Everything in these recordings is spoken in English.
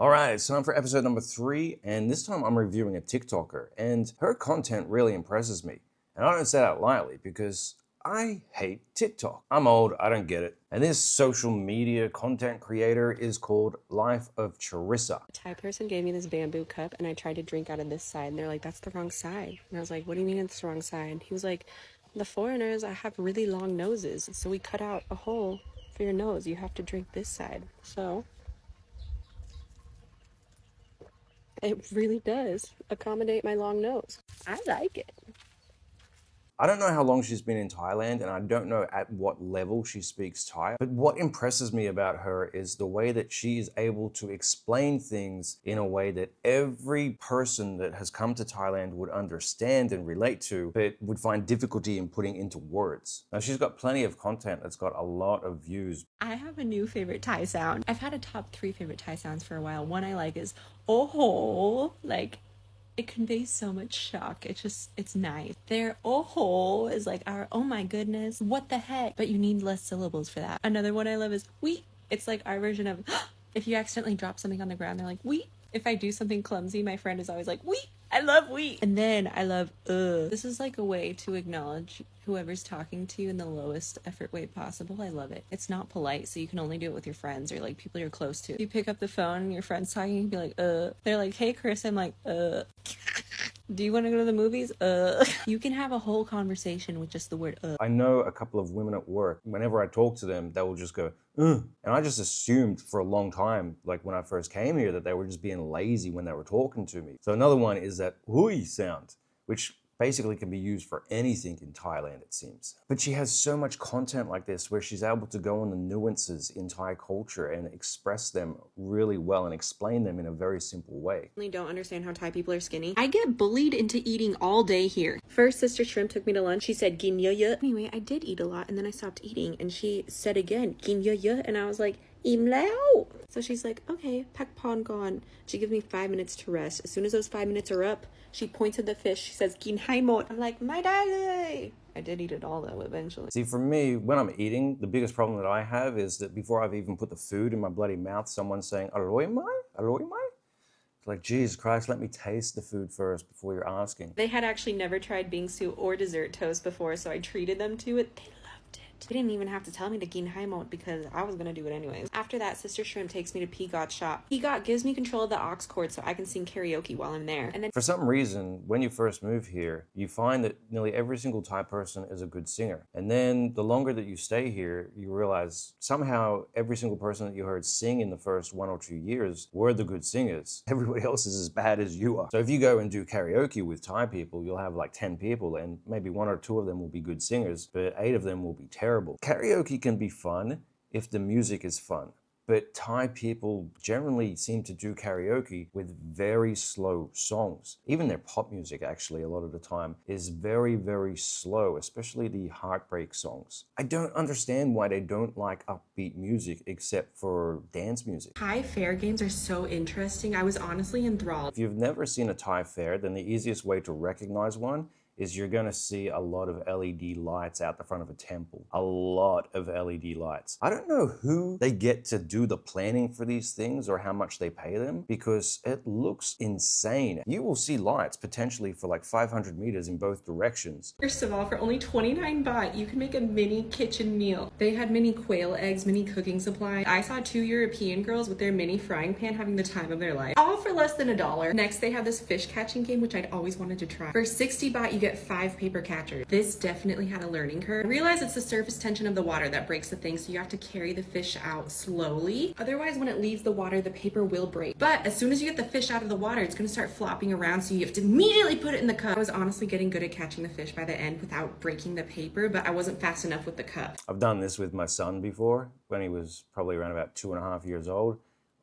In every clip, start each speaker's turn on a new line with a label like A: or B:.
A: Alright, it's time for episode number 3, and this time I'm reviewing a TikToker, and her content really impresses me. And I don't say that lightly because I hate TikTok. I'm old, I don't get it. And this social media content creator is called Life of Charissa.
B: A Thai person gave me this bamboo cup and I tried to drink out of this side and they're like, that's the wrong side. And I was like, what do you mean it's the wrong side? He was like, the foreigners have really long noses, so we cut out a hole for your nose. You have to drink this side. So it really does accommodate my long nose. I like it.
A: I don't know how long she's been in Thailand, and I don't know at what level she speaks Thai, but what impresses me about her is the way that she is able to explain things in a way that every person that has come to Thailand would understand and relate to, but would find difficulty in putting into words. Now, she's got plenty of content that's got a lot of views.
B: I have a new favorite Thai sound. I've had a top 3 favorite Thai sounds for a while. One I like is oh ho, like it conveys so much shock. It's nice. Their oh ho is like our oh my goodness, what the heck? But you need less syllables for that. Another one I love is we. It's like our version of if you accidentally drop something on the ground, they're like we. If I do something clumsy, my friend is always like we. I love we. And then I love This is like a way to acknowledge whoever's talking to you in the lowest effort way possible. I love it. It's not polite, so you can only do it with your friends or like people you're close to. You pick up the phone and your friend's talking, you can be like, They're like, hey Chris, I'm like, Do you want to go to the movies? You can have a whole conversation with just the word
A: I know a couple of women at work, whenever I talk to them, they will just go, ugh. And I just assumed for a long time, like when I first came here, that they were just being lazy when they were talking to me. So another one is that hui sound, which basically can be used for anything in Thailand, it seems. But she has so much content like this where she's able to go on the nuances in Thai culture and express them really well and explain them in a very simple way.
B: I don't understand how Thai people are skinny. I get bullied into eating all day here. First, Sister Shrimp took me to lunch. She said, gin yo. Anyway, I did eat a lot and then I stopped eating and she said again, gin yo. And I was like, im lao. So she's like, okay, pak pon gone. She gives me 5 minutes to rest. As soon as those 5 minutes are up, she points at the fish. She says, gin hai mot. I'm like, my dale. I did eat it all though eventually.
A: See, for me, when I'm eating, the biggest problem that I have is that before I've even put the food in my bloody mouth, someone's saying, Aroi mai? Aroi mai? It's like, Jesus Christ, let me taste the food first before you're asking.
B: They had actually never tried bingsu or dessert toast before, so I treated them to it. They loved it. They didn't even have to tell me to gin hai mot because I was gonna do it anyways. After that, Sister Shrimp takes me to Peagot's shop. Peagot gives me control of the aux cord so I can sing karaoke while I'm there. And then
A: for some reason, when you first move here, you find that nearly every single Thai person is a good singer. And then the longer that you stay here, you realize somehow every single person that you heard sing in the first 1 or 2 years were the good singers. Everybody else is as bad as you are. So if you go and do karaoke with Thai people, you'll have like 10 people and maybe 1 or 2 of them will be good singers, but 8 of them will be terrible. Karaoke can be fun if the music is fun. But Thai people generally seem to do karaoke with very slow songs. Even their pop music, actually, a lot of the time, is very, very slow, especially the heartbreak songs. I don't understand why they don't like upbeat music except for dance music.
B: Thai fair games are so interesting. I was honestly enthralled.
A: If you've never seen a Thai fair, then the easiest way to recognize one is you're going to see a lot of LED lights out the front of a temple. A lot of LED lights. I don't know who they get to do the planning for these things or how much they pay them because it looks insane. You will see lights potentially for like 500 meters in both directions.
B: First of all, for only 29 baht, you can make a mini kitchen meal. They had mini quail eggs, mini cooking supplies. I saw 2 European girls with their mini frying pan having the time of their life. All for less than $1. Next, they have this fish catching game, which I'd always wanted to try. For 60 baht, you get 5 paper catchers. This definitely had a learning curve. I realize it's the surface tension of the water that breaks the thing, so you have to carry the fish out slowly. Otherwise, when it leaves the water, the paper will break. But as soon as you get the fish out of the water, it's gonna start flopping around, so you have to immediately put it in the cup. I was honestly getting good at catching the fish by the end without breaking the paper, but I wasn't fast enough with the cup.
A: I've done this with my son before, when he was probably around about 2.5 years old.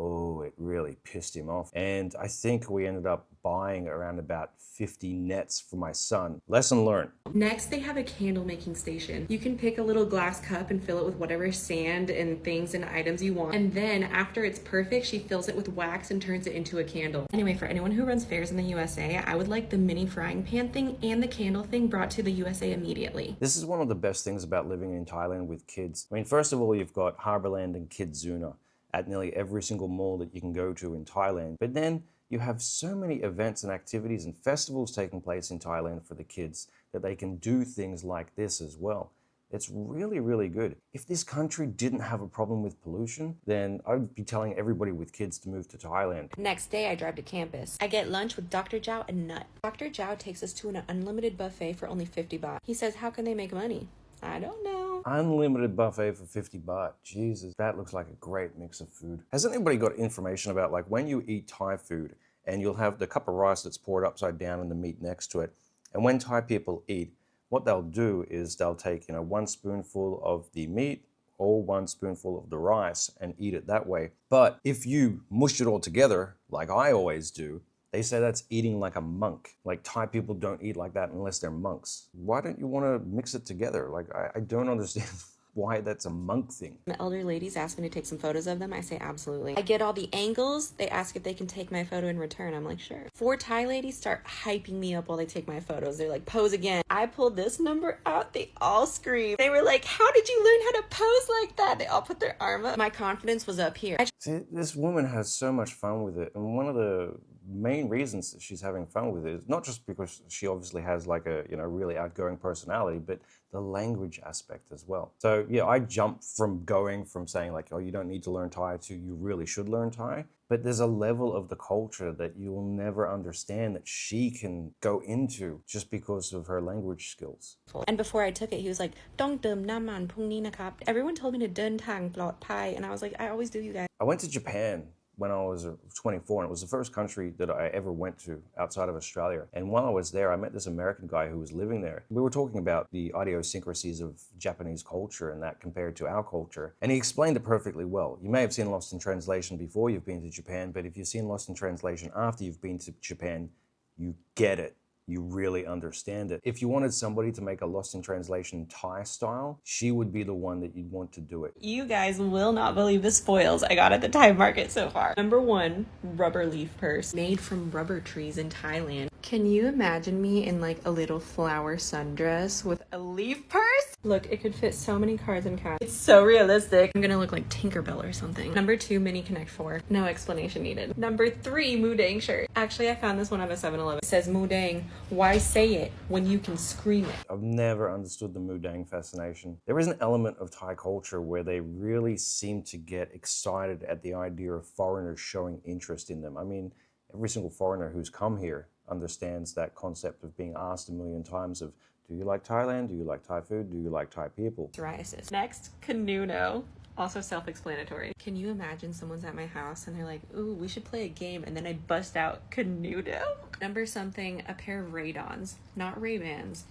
A: Oh, it really pissed him off. And I think we ended up buying around about 50 nets for my son. Lesson learned.
B: Next, they have a candle making station. You can pick a little glass cup and fill it with whatever sand and things and items you want. And then after it's perfect, she fills it with wax and turns it into a candle. Anyway, for anyone who runs fairs in the USA, I would like the mini frying pan thing and the candle thing brought to the USA immediately.
A: This is one of the best things about living in Thailand with kids. I mean, first of all, you've got Harborland and Kidzuna. at nearly every single mall that you can go to in Thailand. But then you have so many events and activities and festivals taking place in Thailand for the kids that they can do things like this as well. It's really, really good. If this country didn't have a problem with pollution, then I'd be telling everybody with kids to move to Thailand.
B: Next day, I drive to campus. I get lunch with Dr. Zhao and Nut. Dr. Zhao takes us to an unlimited buffet for only 50 baht. He says, how can they make money? I don't know.
A: Unlimited buffet for 50 baht. Jesus, that looks like a great mix of food. Has anybody got information about like when you eat Thai food and you'll have the cup of rice that's poured upside down and the meat next to it, and when Thai people eat, what they'll do is they'll take, one spoonful of the meat or one spoonful of the rice and eat it that way. But if you mush it all together, like I always do, they say that's eating like a monk. Like Thai people don't eat like that unless they're monks. Why don't you want to mix it together? Like I don't understand why that's a monk thing.
B: The elder ladies ask me to take some photos of them. I say absolutely. I get all the angles. They ask if they can take my photo in return. I'm like, sure. 4 Thai ladies start hyping me up while they take my photos. They're like, pose again. I pulled this number out. They all scream. They were like, how did you learn how to pose like that? They all put their arm up. My confidence was up here.
A: See, this woman has so much fun with it. And one of the main reasons that she's having fun with it is not just because she obviously has like a really outgoing personality, but the language aspect as well. So yeah, I jumped from going from saying like, oh, you don't need to learn Thai to you really should learn Thai. But there's a level of the culture that you will never understand that she can go into just because of her language skills.
B: And before I took it, he was like, "Dong tum naman pung ni nakap." Everyone told me to dun tang plot pie, and I was like, I always do, you guys.
A: I went to Japan when I was 24, and it was the first country that I ever went to outside of Australia. And while I was there, I met this American guy who was living there. We were talking about the idiosyncrasies of Japanese culture and that compared to our culture. And he explained it perfectly well. You may have seen Lost in Translation before you've been to Japan, but if you've seen Lost in Translation after you've been to Japan, you get it. You really understand it. If you wanted somebody to make a Lost in Translation Thai style, she would be the one that you'd want to do it.
B: You guys will not believe the spoils I got at the Thai market so far. Number 1, rubber leaf purse. Made from rubber trees in Thailand. Can you imagine me in like a little flower sundress with a leaf purse? Look, it could fit so many cards and cash. It's so realistic. I'm gonna look like Tinkerbell or something. Number 2, Mini Connect 4. No explanation needed. Number 3, Moodang shirt. Actually, I found this one at a 7-Eleven. It says Moodang. Why say it when you can scream it?
A: I've never understood the Moodang fascination. There is an element of Thai culture where they really seem to get excited at the idea of foreigners showing interest in them. I mean, every single foreigner who's come here understands that concept of being asked a million times of, do you like Thailand? Do you like Thai food? Do you like Thai people?
B: Psoriasis. Next, Kanuno. Also self-explanatory. Can you imagine someone's at my house and they're like, ooh, we should play a game, and then I bust out Kanuno? Number something, a pair of Ray-Dons. Not Ray-Bans.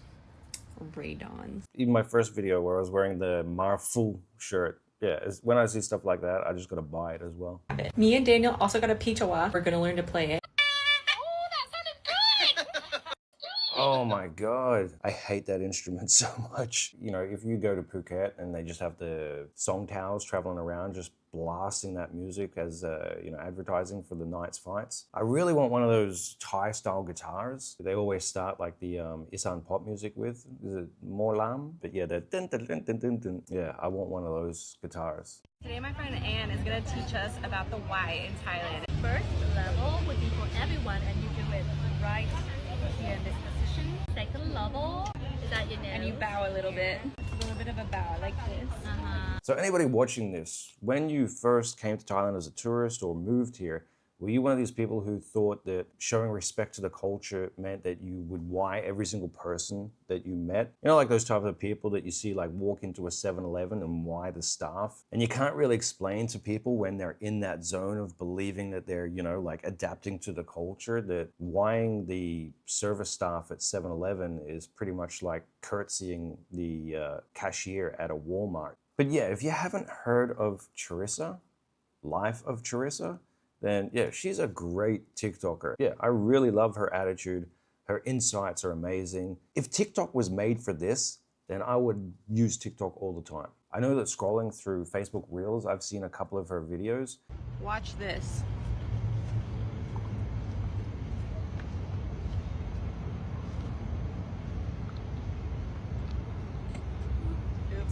B: Ray-Dons.
A: Even my first video where I was wearing the Marfu shirt, yeah, when I see stuff like that, I just gotta buy it as well.
B: Me and Daniel also got a Pichawa. We're gonna learn to play it.
A: Oh my God, I hate that instrument so much. If you go to Phuket and they just have the song towels traveling around just blasting that music as advertising for the night's fights. I really want one of those Thai style guitars. They always start like the Isan pop music with. Is it Morlam? But yeah, the dun dun dun dun dun dun. Yeah, I want one of those guitars.
C: Today my friend Anne is going to teach us about the Y in Thailand. First level would be for everyone, and you do it right here in this position. Second level is at your nose.
B: And you bow a little bit. A little bit of a bow like this.
A: So anybody watching this, when you first came to Thailand as a tourist or moved here, were you one of these people who thought that showing respect to the culture meant that you would why every single person that you met? Like those type of people that you see like walk into a 7-Eleven and why the staff. And you can't really explain to people when they're in that zone of believing that they're, like adapting to the culture, that whying the service staff at 7-Eleven is pretty much like curtsying the cashier at a Walmart. But yeah, if you haven't heard of Charissa, Life of Charissa, then yeah, she's a great TikToker. Yeah, I really love her attitude. Her insights are amazing. If TikTok was made for this, then I would use TikTok all the time. I know that scrolling through Facebook Reels, I've seen a couple of her videos.
B: Watch this.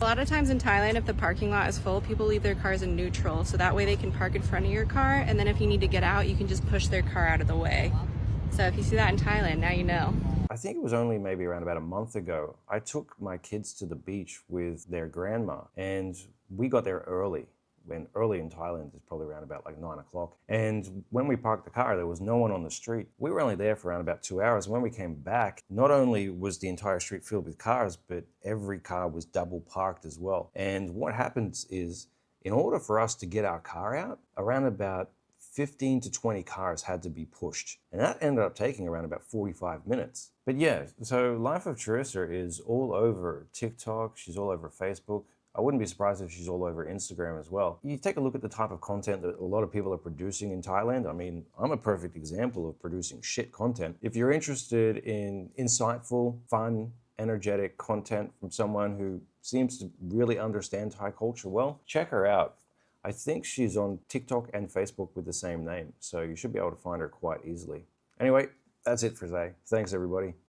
B: A lot of times in Thailand, if the parking lot is full, people leave their cars in neutral, so that way they can park in front of your car, and then if you need to get out, you can just push their car out of the way. So if you see that in Thailand, now you know.
A: I think it was only maybe around about a month ago, I took my kids to the beach with their grandma, and we got there early. When early in Thailand is probably around about like 9 o'clock. And when we parked the car, there was no one on the street. We were only there for around about 2 hours. And when we came back, not only was the entire street filled with cars, but every car was double parked as well. And what happens is, in order for us to get our car out, around about 15 to 20 cars had to be pushed. And that ended up taking around about 45 minutes. But yeah, so Life of Charissa is all over TikTok. She's all over Facebook. I wouldn't be surprised if she's all over Instagram as well. You take a look at the type of content that a lot of people are producing in Thailand. I mean, I'm a perfect example of producing shit content. If you're interested in insightful, fun, energetic content from someone who seems to really understand Thai culture well, check her out. I think she's on TikTok and Facebook with the same name, so you should be able to find her quite easily. Anyway, that's it for today. Thanks, everybody.